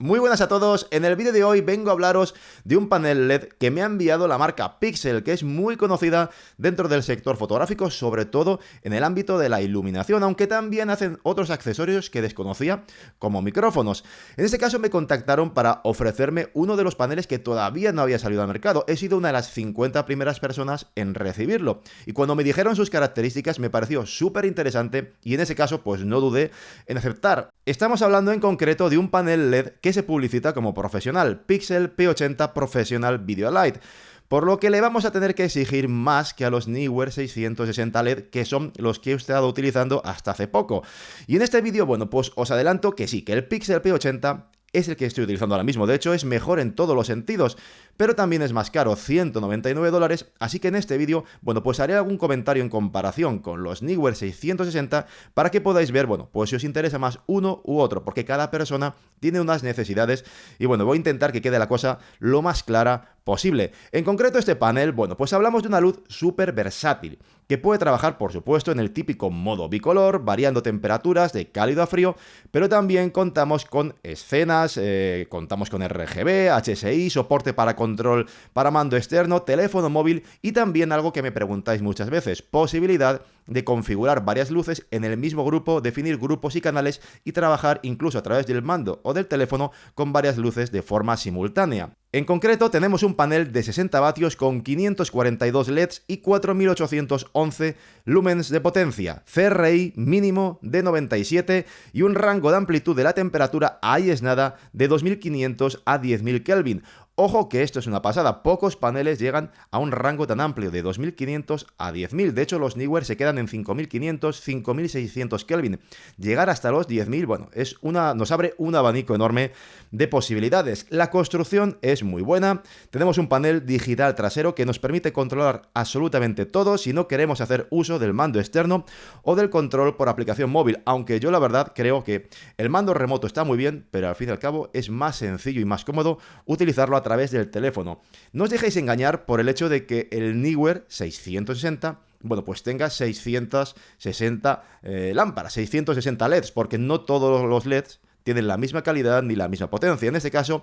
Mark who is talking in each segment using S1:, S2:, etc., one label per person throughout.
S1: Muy buenas a todos, en el vídeo de hoy vengo a hablaros de un panel LED que me ha enviado la marca Pixel, que es muy conocida dentro del sector fotográfico, sobre todo en el ámbito de la iluminación, aunque también hacen otros accesorios que desconocía, como micrófonos. En este caso me contactaron para ofrecerme uno de los paneles que todavía no había salido al mercado. He sido una de las 50 primeras personas en recibirlo, y cuando me dijeron sus características me pareció súper interesante y en ese caso pues no dudé en aceptar. Estamos hablando en concreto de un panel LED que se publicita como profesional, Pixel P80 Professional Video Light, por lo que le vamos a tener que exigir más que a los Neewer 660 LED, que son los que he estado utilizando hasta hace poco. Y en este vídeo, bueno, pues os adelanto que sí, que el Pixel P80 es el que estoy utilizando ahora mismo. De hecho, es mejor en todos los sentidos, pero también es más caro, $199, así que en este vídeo, bueno, pues haré algún comentario en comparación con los Neewer 660 para que podáis ver, bueno, pues si os interesa más uno u otro, porque cada persona tiene unas necesidades y bueno, voy a intentar que quede la cosa lo más clara posible. En concreto este panel, bueno, pues hablamos de una luz súper versátil, que puede trabajar, por supuesto, en el típico modo bicolor, variando temperaturas de cálido a frío, pero también contamos con escenas, contamos con RGB, HSI, soporte para control para mando externo, teléfono móvil y también algo que me preguntáis muchas veces, posibilidad de configurar varias luces en el mismo grupo, definir grupos y canales y trabajar incluso a través del mando o del teléfono con varias luces de forma simultánea. En concreto tenemos un panel de 60 vatios con 542 LEDs y 4811 lumens de potencia, CRI mínimo de 97 y un rango de amplitud de la temperatura, ahí es nada, de 2500 a 10.000 Kelvin. Ojo que esto es una pasada, pocos paneles llegan a un rango tan amplio de 2500 a 10.000, de hecho los Neewer se quedan en 5500, 5600 Kelvin. Llegar hasta los 10.000, bueno, nos abre un abanico enorme de posibilidades. La construcción es muy buena, tenemos un panel digital trasero que nos permite controlar absolutamente todo si no queremos hacer uso del mando externo o del control por aplicación móvil, aunque yo la verdad creo que el mando remoto está muy bien, pero al fin y al cabo es más sencillo y más cómodo utilizarlo a través del teléfono. No os dejéis engañar por el hecho de que el Neewer 660, bueno, pues tenga 660 lámparas, 660 LEDs, porque no todos los LEDs tienen la misma calidad ni la misma potencia. En este caso,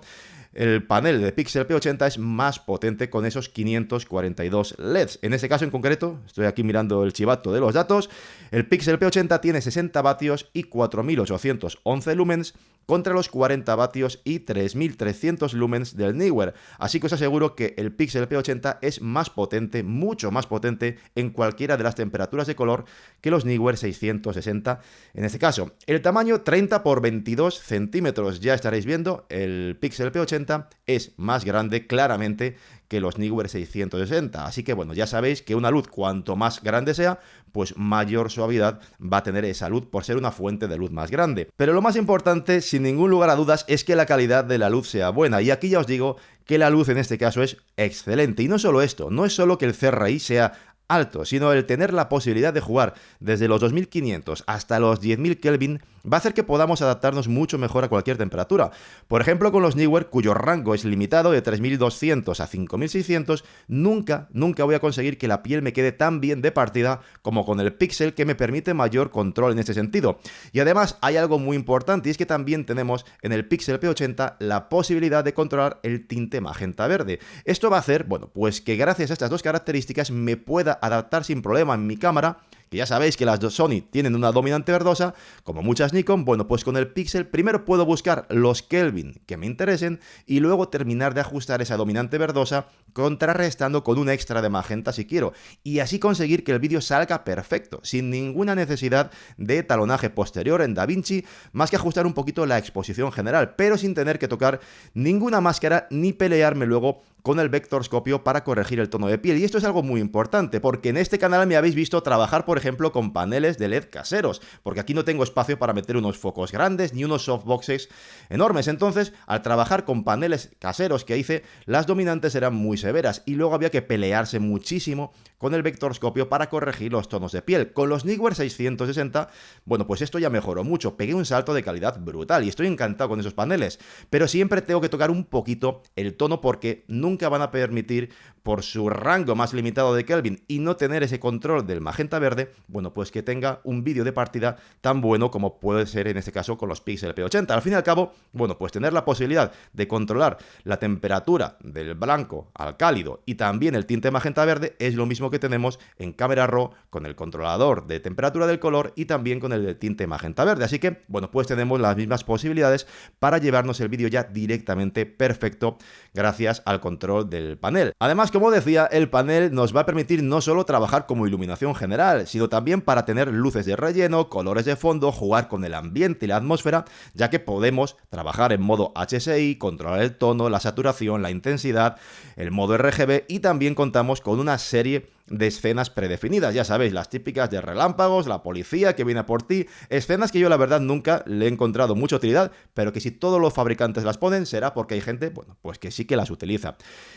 S1: el panel de Pixel P80 es más potente con esos 542 LEDs. En este caso en concreto, estoy aquí mirando el chivato de los datos, el Pixel P80 tiene 60 vatios y 4811 lumens contra los 40 vatios y 3300 lumens del Neewer. Así que os aseguro que el Pixel P80 es más potente, mucho más potente en cualquiera de las temperaturas de color que los Neewer 660 en este caso. El tamaño 30 por 22 centímetros, ya estaréis viendo, el Pixel P80 es más grande claramente que los Neewer 660, así que bueno, ya sabéis que una luz cuanto más grande sea, pues mayor suavidad va a tener esa luz por ser una fuente de luz más grande. Pero lo más importante, sin ningún lugar a dudas, es que la calidad de la luz sea buena, y aquí ya os digo que la luz en este caso es excelente. Y no solo esto, no es solo que el CRI sea alto, sino el tener la posibilidad de jugar desde los 2500 hasta los 10.000 Kelvin va a hacer que podamos adaptarnos mucho mejor a cualquier temperatura. Por ejemplo, con los Neewer, cuyo rango es limitado de 3200 a 5600, nunca voy a conseguir que la piel me quede tan bien de partida como con el Pixel, que me permite mayor control en este sentido. Y además hay algo muy importante, y es que también tenemos en el Pixel P80 la posibilidad de controlar el tinte magenta verde. Esto va a hacer, bueno, pues que gracias a estas dos características me pueda adaptar sin problema en mi cámara, que ya sabéis que las dos Sony tienen una dominante verdosa, como muchas Nikon. Bueno, pues con el Pixel primero puedo buscar los Kelvin que me interesen y luego terminar de ajustar esa dominante verdosa, contrarrestando con un extra de magenta si quiero, y así conseguir que el vídeo salga perfecto, sin ninguna necesidad de talonaje posterior en DaVinci, más que ajustar un poquito la exposición general, pero sin tener que tocar ninguna máscara ni pelearme luego con el vectorscopio para corregir el tono de piel. Y esto es algo muy importante, porque en este canal me habéis visto trabajar, por ejemplo, con paneles de LED caseros, porque aquí no tengo espacio para meter unos focos grandes ni unos softboxes enormes. Entonces, al trabajar con paneles caseros que hice, las dominantes eran muy severas y luego había que pelearse muchísimo con el vectorscopio para corregir los tonos de piel. Con los Neewer 660, bueno, pues esto ya mejoró mucho, pegué un salto de calidad brutal y estoy encantado con esos paneles, pero siempre tengo que tocar un poquito el tono porque nunca nunca van a permitir, por su rango más limitado de Kelvin y no tener ese control del magenta verde, bueno, pues que tenga un vídeo de partida tan bueno como puede ser en este caso con los Pixel P80. Al fin y al cabo, bueno, pues tener la posibilidad de controlar la temperatura del blanco al cálido y también el tinte magenta verde es lo mismo que tenemos en cámara RAW con el controlador de temperatura del color y también con el de tinte magenta verde. Así que, bueno, pues tenemos las mismas posibilidades para llevarnos el vídeo ya directamente perfecto gracias al control del panel. Además, como decía, el panel nos va a permitir no solo trabajar como iluminación general, sino también para tener luces de relleno, colores de fondo, jugar con el ambiente y la atmósfera, ya que podemos trabajar en modo HSI, controlar el tono, la saturación, la intensidad, el modo RGB y también contamos con una serie de escenas predefinidas, ya sabéis, las típicas de relámpagos, la policía que viene por ti, escenas que yo la verdad nunca le he encontrado mucha utilidad, pero que si todos los fabricantes las ponen será porque hay gente, bueno, pues que sí que las utiliza.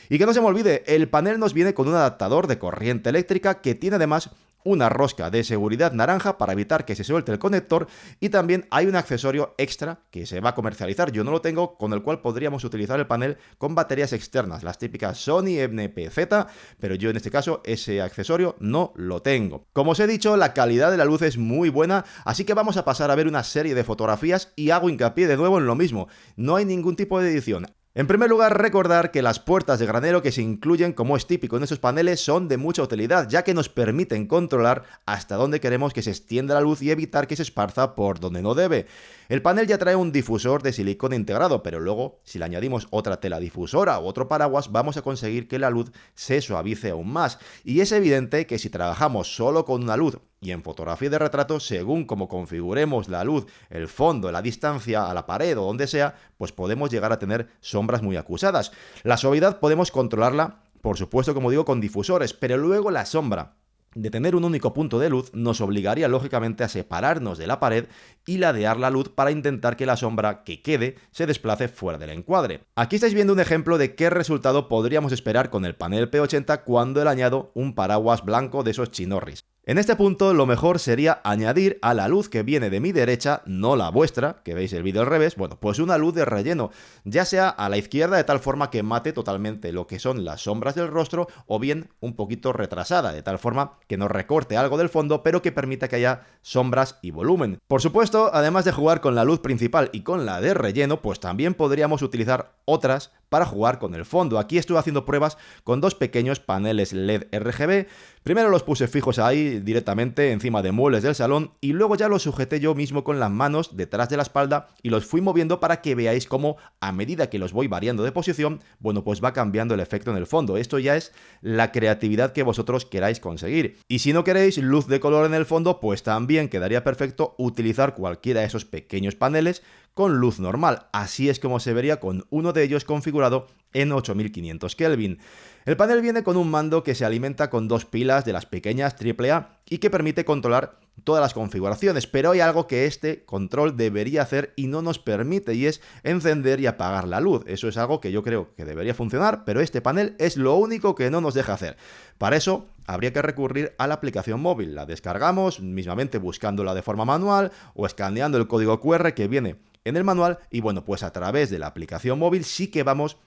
S1: Y que no se me olvide, el panel nos viene con un adaptador de corriente eléctrica que tiene además una rosca de seguridad naranja para evitar que se suelte el conector y también hay un accesorio extra que se va a comercializar, yo no lo tengo, con el cual podríamos utilizar el panel con baterías externas, las típicas Sony NP-Z, pero yo en este caso ese accesorio no lo tengo. Como os he dicho, la calidad de la luz es muy buena, así que vamos a pasar a ver una serie de fotografías y hago hincapié de nuevo en lo mismo, no hay ningún tipo de edición. En primer lugar, recordar que las puertas de granero que se incluyen, como es típico en estos paneles, son de mucha utilidad, ya que nos permiten controlar hasta dónde queremos que se extienda la luz y evitar que se esparza por donde no debe. El panel ya trae un difusor de silicona integrado, pero luego, si le añadimos otra tela difusora u otro paraguas, vamos a conseguir que la luz se suavice aún más. Y es evidente que si trabajamos solo con una luz y en fotografía de retrato, según como configuremos la luz, el fondo, la distancia a la pared o donde sea, pues podemos llegar a tener sombras muy acusadas. La suavidad podemos controlarla, por supuesto, como digo, con difusores, pero luego la sombra de tener un único punto de luz nos obligaría lógicamente a separarnos de la pared y ladear la luz para intentar que la sombra que quede se desplace fuera del encuadre. Aquí estáis viendo un ejemplo de qué resultado podríamos esperar con el panel P80 cuando le añado un paraguas blanco de esos chinorris. En este punto lo mejor sería añadir a la luz que viene de mi derecha, no la vuestra, que veis el vídeo al revés, bueno, pues una luz de relleno, ya sea a la izquierda de tal forma que mate totalmente lo que son las sombras del rostro o bien un poquito retrasada, de tal forma que nos recorte algo del fondo pero que permita que haya sombras y volumen. Por supuesto, además de jugar con la luz principal y con la de relleno, pues también podríamos utilizar otras para jugar con el fondo. Aquí estuve haciendo pruebas con dos pequeños paneles LED RGB. Primero los puse fijos ahí directamente encima de muebles del salón y luego ya los sujeté yo mismo con las manos detrás de la espalda y los fui moviendo para que veáis cómo a medida que los voy variando de posición, bueno, pues va cambiando el efecto en el fondo. Esto ya es la creatividad que vosotros queráis conseguir. Y si no queréis luz de color en el fondo, pues también quedaría perfecto utilizar cualquiera de esos pequeños paneles con luz normal. Así es como se vería con uno de ellos configurado en 8500 Kelvin. El panel viene con un mando que se alimenta con dos pilas de las pequeñas AAA y que permite controlar todas las configuraciones, pero hay algo que este control debería hacer y no nos permite, y es encender y apagar la luz. Eso es algo que yo creo que debería funcionar, pero este panel es lo único que no nos deja hacer. Para eso habría que recurrir a la aplicación móvil. La descargamos mismamente buscándola de forma manual o escaneando el código QR que viene en el manual y bueno, pues a través de la aplicación móvil sí que vamos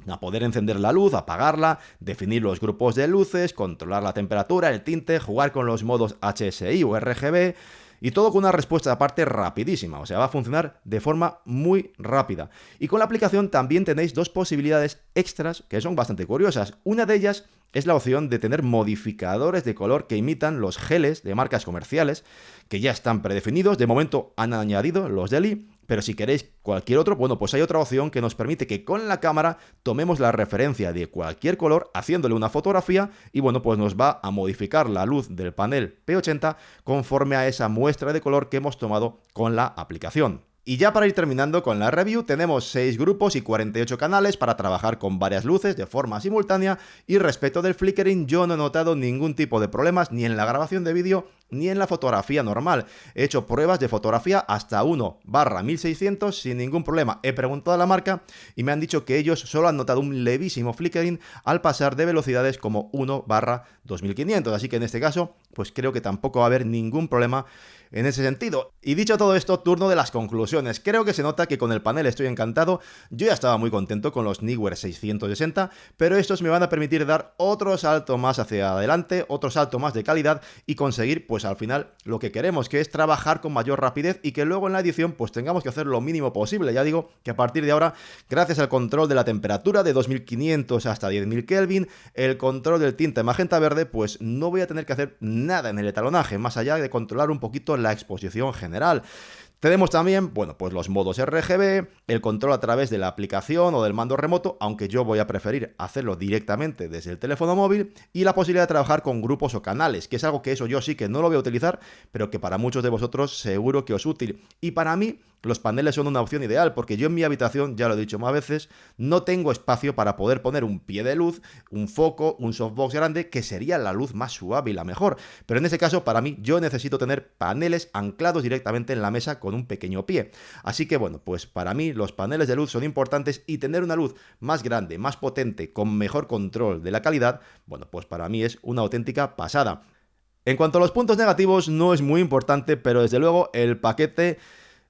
S1: a poder encender la luz, apagarla, definir los grupos de luces, controlar la temperatura, el tinte, jugar con los modos HSI o RGB y todo con una respuesta aparte rapidísima, o sea, va a funcionar de forma muy rápida. Y con la aplicación también tenéis dos posibilidades extras que son bastante curiosas. Una de ellas es la opción de tener modificadores de color que imitan los geles de marcas comerciales que ya están predefinidos. De momento han añadido los Deli, pero si queréis cualquier otro, bueno, pues hay otra opción que nos permite que con la cámara tomemos la referencia de cualquier color haciéndole una fotografía y bueno, pues nos va a modificar la luz del panel P80 conforme a esa muestra de color que hemos tomado con la aplicación. Y ya para ir terminando con la review, tenemos 6 grupos y 48 canales para trabajar con varias luces de forma simultánea y respecto del flickering yo no he notado ningún tipo de problemas ni en la grabación de vídeo ni en la fotografía normal. He hecho pruebas de fotografía hasta 1/1600 sin ningún problema. He preguntado a la marca y me han dicho que ellos solo han notado un levísimo flickering al pasar de velocidades como 1/2500. Así que en este caso, pues creo que tampoco va a haber ningún problema en ese sentido. Y dicho todo esto, turno de las conclusiones. Creo que se nota que con el panel estoy encantado. Yo ya estaba muy contento con los Neewer 660, pero estos me van a permitir dar otro salto más hacia adelante, otro salto más de calidad y conseguir, pues al final, lo que queremos, que es trabajar con mayor rapidez y que luego en la edición, pues tengamos que hacer lo mínimo posible. Ya digo que a partir de ahora, gracias al control de la temperatura de 2500 hasta 10.000 Kelvin, el control del tinte magenta verde, pues no voy a tener que hacer nada en el etalonaje, más allá de controlar un poquito la exposición general. Tenemos también, bueno, pues los modos RGB, el control a través de la aplicación o del mando remoto, aunque yo voy a preferir hacerlo directamente desde el teléfono móvil, y la posibilidad de trabajar con grupos o canales, que es algo que eso yo sí que no lo voy a utilizar, pero que para muchos de vosotros seguro que os es útil. Y para mí, los paneles son una opción ideal, porque yo en mi habitación, ya lo he dicho más veces, no tengo espacio para poder poner un pie de luz, un foco, un softbox grande, que sería la luz más suave y la mejor. Pero en ese caso, para mí, yo necesito tener paneles anclados directamente en la mesa con un pequeño pie. Así que bueno, pues para mí los paneles de luz son importantes y tener una luz más grande, más potente, con mejor control de la calidad, bueno, pues para mí es una auténtica pasada. En cuanto a los puntos negativos, no es muy importante, pero desde luego el paquete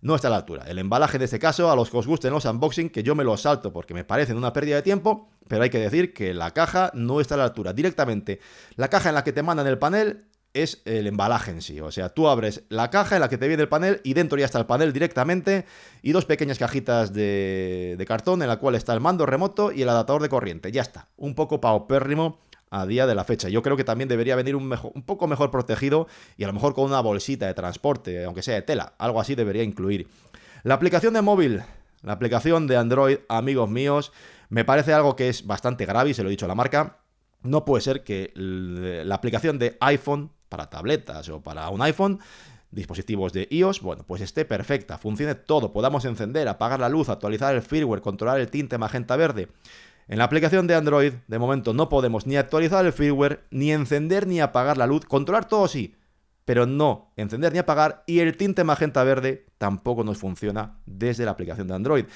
S1: no está a la altura. El embalaje en este caso, a los que os gusten los unboxing, que yo me los salto porque me parecen una pérdida de tiempo, pero hay que decir que la caja no está a la altura. Directamente, la caja en la que te mandan el panel es el embalaje en sí. O sea, tú abres la caja en la que te viene el panel y dentro ya está el panel directamente y dos pequeñas cajitas de cartón en la cual está el mando remoto y el adaptador de corriente. Ya está. Un poco paupérrimo a día de la fecha. Yo creo que también debería venir un poco mejor protegido y a lo mejor con una bolsita de transporte, aunque sea de tela, algo así debería incluir. La aplicación de móvil, la aplicación de Android, amigos míos, me parece algo que es bastante grave y se lo he dicho a la marca. No puede ser que la aplicación de iPhone para tabletas o para un iPhone, dispositivos de iOS, bueno, pues esté perfecta, funcione todo, podamos encender, apagar la luz, actualizar el firmware, controlar el tinte magenta verde. En la aplicación de Android, de momento, no podemos ni actualizar el firmware, ni encender ni apagar la luz. Controlar todo sí, pero no encender ni apagar. Y el tinte magenta verde tampoco nos funciona desde la aplicación de Android.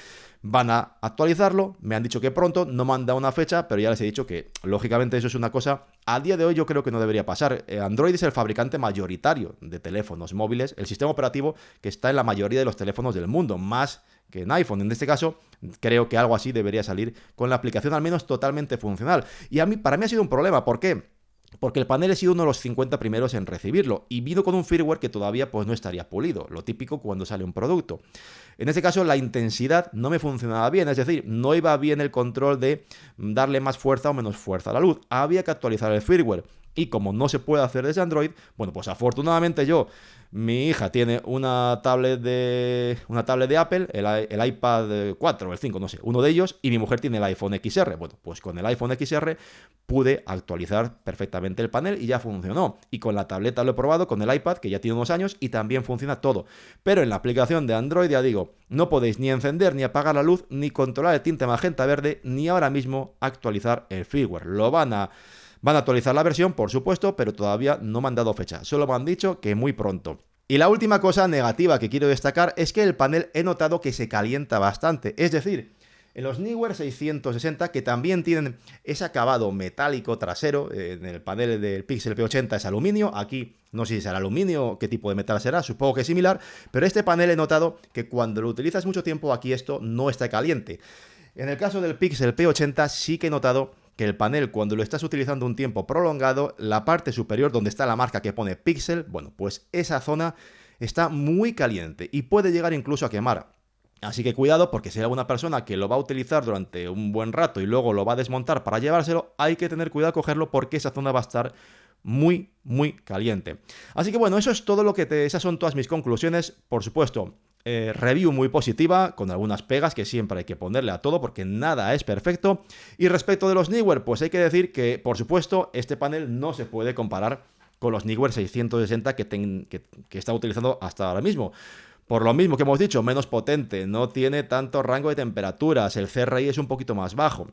S1: Van a actualizarlo, me han dicho que pronto, no me han dado una fecha, pero ya les he dicho que, lógicamente, eso es una cosa, a día de hoy yo creo que no debería pasar. Android es el fabricante mayoritario de teléfonos móviles, el sistema operativo que está en la mayoría de los teléfonos del mundo, más que en iPhone. En este caso, creo que algo así debería salir con la aplicación al menos totalmente funcional. Y para mí ha sido un problema. ¿Por qué? Porque el panel ha sido uno de los 50 primeros en recibirlo y vino con un firmware que todavía pues no estaría pulido, lo típico cuando sale un producto. En este caso la intensidad no me funcionaba bien, es decir, no iba bien el control de darle más fuerza o menos fuerza a la luz. Había que actualizar el firmware. Y como no se puede hacer desde Android, bueno, pues afortunadamente mi hija tiene una tablet de Apple, el iPad 4 o el 5, no sé, uno de ellos, y mi mujer tiene el iPhone XR. Bueno, pues con el iPhone XR pude actualizar perfectamente el panel y ya funcionó. Y con la tableta lo he probado, con el iPad, que ya tiene unos años, y también funciona todo. Pero en la aplicación de Android, ya digo, no podéis ni encender ni apagar la luz, ni controlar el tinte magenta verde, ni ahora mismo actualizar el firmware. Van a actualizar la versión, por supuesto, pero todavía no me han dado fecha. Solo me han dicho que muy pronto. Y la última cosa negativa que quiero destacar es que el panel he notado que se calienta bastante. Es decir, en los Neewer 660, que también tienen ese acabado metálico trasero, en el panel del Pixel P80 es aluminio, aquí no sé si será aluminio o qué tipo de metal será, supongo que es similar, pero este panel he notado que cuando lo utilizas mucho tiempo aquí esto no está caliente. En el caso del Pixel P80 sí que he notado que el panel, cuando lo estás utilizando un tiempo prolongado, la parte superior donde está la marca que pone Pixel, bueno, pues esa zona está muy caliente y puede llegar incluso a quemar. Así que cuidado, porque si hay alguna persona que lo va a utilizar durante un buen rato y luego lo va a desmontar para llevárselo, hay que tener cuidado a cogerlo porque esa zona va a estar muy, muy caliente. Así que bueno, eso es todo esas son todas mis conclusiones. Por supuesto, review muy positiva, con algunas pegas que siempre hay que ponerle a todo porque nada es perfecto. Y respecto de los Neewer, pues hay que decir que, por supuesto, este panel no se puede comparar con los Neewer 660 que está utilizando hasta ahora mismo. Por lo mismo que hemos dicho, menos potente, no tiene tanto rango de temperaturas, el CRI es un poquito más bajo.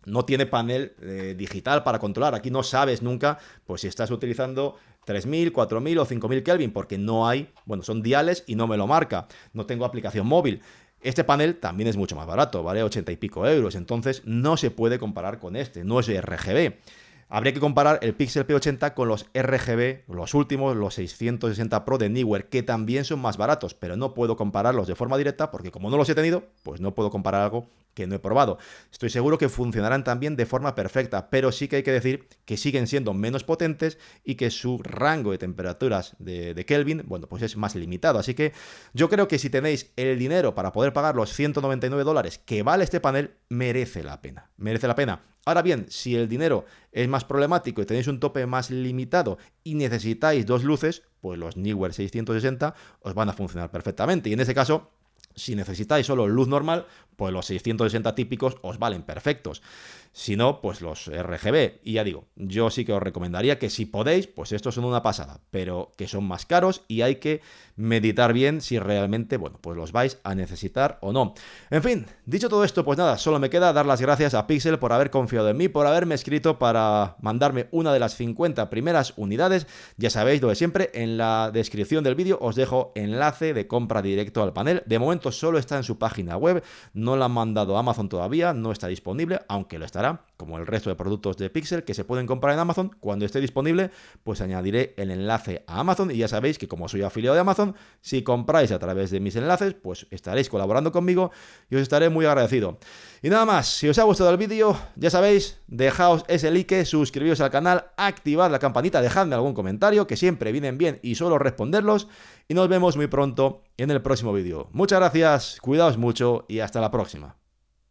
S1: No tiene panel digital para controlar. Aquí no sabes nunca pues si estás utilizando 3000, 4000 o 5000 Kelvin, porque no hay, bueno, son diales y no me lo marca, no tengo aplicación móvil. Este panel también es mucho más barato, vale 80 y pico euros, entonces no se puede comparar con este, no es RGB. Habría que comparar el Pixel P80 con los RGB, los últimos, los 660 Pro de Neewer, que también son más baratos, pero no puedo compararlos de forma directa porque como no los he tenido, pues no puedo comparar algo que no he probado. Estoy seguro que funcionarán también de forma perfecta, pero sí que hay que decir que siguen siendo menos potentes y que su rango de temperaturas de Kelvin, bueno, pues es más limitado. Así que yo creo que si tenéis el dinero para poder pagar los $199 que vale este panel, merece la pena. Merece la pena. Ahora bien, si el dinero es más problemático y tenéis un tope más limitado y necesitáis dos luces, pues los Neewer 660 os van a funcionar perfectamente. Y en ese caso, si necesitáis solo luz normal, pues los 660 típicos os valen perfectos. Si no, pues los RGB. Y ya digo, yo sí que os recomendaría que si podéis, pues estos son una pasada, pero que son más caros y hay que meditar bien si realmente, bueno, pues los vais a necesitar o no. En fin, dicho todo esto, pues nada, solo me queda dar las gracias a Pixel por haber confiado en mí, por haberme escrito para mandarme una de las 50 primeras unidades. Ya sabéis, lo de siempre, en la descripción del vídeo os dejo enlace de compra directo al panel. De momento solo está en su página web, no la han mandado a Amazon todavía, no está disponible, aunque lo estará, como el resto de productos de Pixel que se pueden comprar en Amazon. Cuando esté disponible, pues añadiré el enlace a Amazon y ya sabéis que como soy afiliado de Amazon, si compráis a través de mis enlaces, pues estaréis colaborando conmigo y os estaré muy agradecido. Y nada más, si os ha gustado el vídeo, ya sabéis, dejaos ese like, suscribiros al canal, activad la campanita, dejadme algún comentario, que siempre vienen bien y suelo responderlos, y nos vemos muy pronto en el próximo vídeo. Muchas gracias, cuidaos mucho y hasta la próxima.